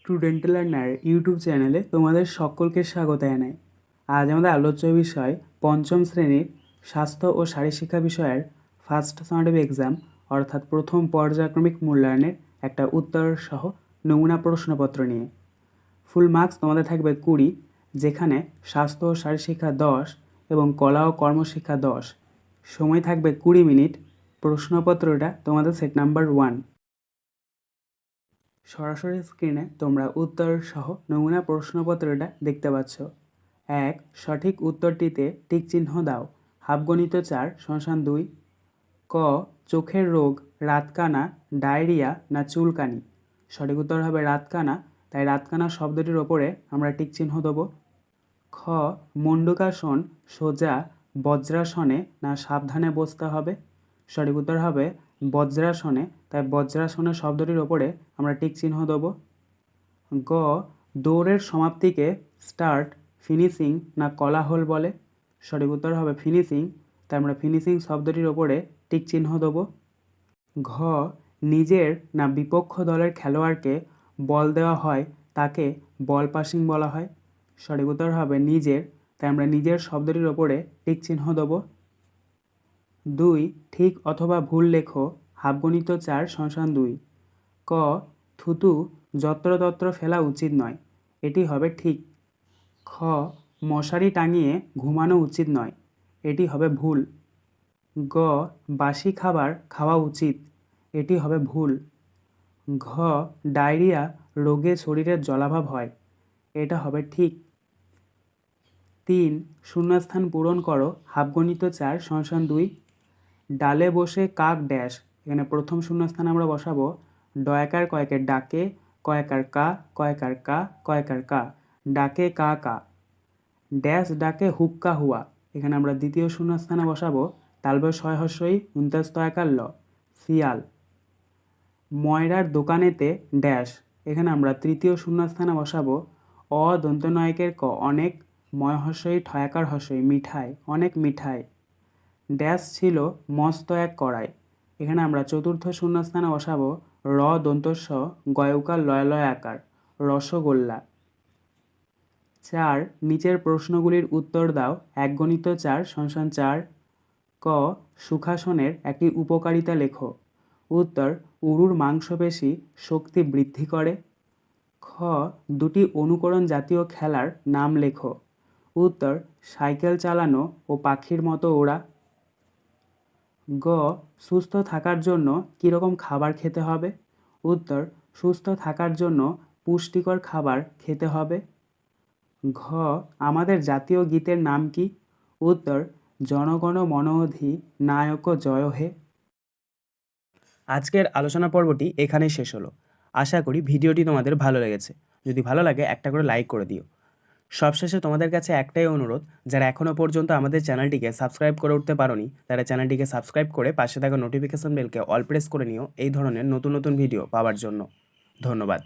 Student learner YouTube চ্যানেলে তোমাদের সকলকে স্বাগত জানাই। আজ আমাদের আলোচ্য বিষয় পঞ্চম শ্রেণীর স্বাস্থ্য ও শারীরশিক্ষা বিষয়ের ফার্স্ট সামেটিভ এক্সাম অর্থাৎ প্রথম পর্যায়ক্রমিক মূল্যায়নের একটা উত্তর সহ নমুনা প্রশ্নপত্র নিয়ে। ফুল মার্কস তোমাদের থাকবে 20, যেখানে স্বাস্থ্য ও শারীরশিক্ষা 10 এবং কলা ও কর্মশিক্ষা 10। সময় থাকবে 20 মিনিট। প্রশ্নপত্রটা তোমাদের সেট নাম্বার 1। সরাসরি স্ক্রিনে তোমরা উত্তর সহ নমুনা প্রশ্নপত্রটা দেখতে পাচ্ছ। 1. সঠিক উত্তরটিতে টিক চিহ্ন দাও। হাফগণিত 4 = 2। ক. চোখের রোগ রাতকানা, ডায়রিয়া না চুলকানি? সঠিক উত্তর হবে রাতকানা, তাই রাতকানা শব্দটির ওপরে আমরা টিক চিহ্ন দেবো। খ. মণ্ডূকাসন সোজা বজ্রাসনে না সাবধানে বসতে হবে? সঠিক উত্তর হবে বজ্রাসনে, তাই বজ্রাসনে শব্দটির ওপরে আমরা টিক চিহ্ন দেবো। গ. দৌড়ের সমাপ্তিকে স্টার্ট, ফিনিশিং না কোলাহল বলে? সঠিক উত্তর হবে ফিনিশিং, তাই আমরা ফিনিশিং শব্দটির ওপরে টিক চিহ্ন দেবো। ঘ. নিজের না বিপক্ষ দলের খেলোয়াড়কে বল দেওয়া হয় তাকে বল পাসিং বলা হয়? সঠিক উত্তর হবে নিজের, তাই আমরা নিজের শব্দটির ওপরে টিক চিহ্ন দেবো। 2. ঠিক অথবা ভুল লেখো। হাফগণিত 4 = 2। ক. থুতু যত্রতত্র ফেলা উচিত নয়, এটি হবে ঠিক। খ. মশারি টাঙিয়ে ঘুমানো উচিত নয়, এটি হবে ভুল। গ. বাসি খাবার খাওয়া উচিত, এটি হবে ভুল। ঘ. ডায়রিয়া রোগে শরীরের জলাভাব হয়, এটা হবে ঠিক। 3. শূন্যস্থান পূরণ করো। হাফগণিত 4 = 2। ডালে বসে কাক ড্যাশ, এখানে প্রথম শূন্যস্থান আমরা বসাবো ডয়াকার কয়েকের ডাকে, কয়েকার কা, কয়েকার কা, কয়েকার কা, ডাকে কা কা। ড্যাশ ডাকে হুক্কা হুয়া, এখানে আমরা দ্বিতীয় শূন্যস্থানে বসাবো তালবে 6 * ল, শিয়াল। ময়রার দোকানেতে ড্যাশ, এখানে আমরা তৃতীয় শূন্যস্থানে বসাবো অদন্তনায়কের ক, অনেক, ঠয়াকার মিঠাই, অনেক মিঠাই। ড্যাশ ছিল মস্ত এক কড়াই, এখানে আমরা চতুর্থ শূন্যস্থানে বসাবো র দন্তস্ব গয়উকার লয় আকার, রসগোল্লা। 4. নিচের প্রশ্নগুলির উত্তর দাও। এক গণিত 4 = 4। ক. সুখাসনের একটি উপকারিতা লেখো। উত্তর: উরুর মাংসপেশি শক্তি বৃদ্ধি করে। খ. দুটি অনুকরণ জাতীয় খেলার নাম লেখো। উত্তর: সাইকেল চালানো ও পাখির মতো ওড়া। গ. সুস্থ থাকার জন্য কীরকম খাবার খেতে হবে? উত্তর: সুস্থ থাকার জন্য পুষ্টিকর খাবার খেতে হবে। ঘ. আমাদের জাতীয় গীতের নাম কি? উত্তর: জনগণ মন অধি নায়ক জয় হে। আজকের আলোচনা পর্বটি এখানেই শেষ হলো। আশা করি ভিডিওটি তোমাদের ভালো লেগেছে। যদি ভালো লাগে একটা করে লাইক করে দিও। সবশেষে তোমাদের কাছে একটাই অনুরোধ, যারা এখনও পর্যন্ত আমাদের চ্যানেলটিকে সাবস্ক্রাইব করে উঠতে পারোনি তারা চ্যানেলটিকে সাবস্ক্রাইব করে পাশে থাকা নোটিফিকেশন বেলকে অল প্রেস করে নিও এই ধরনের নতুন নতুন ভিডিও পাওয়ার জন্য। ধন্যবাদ।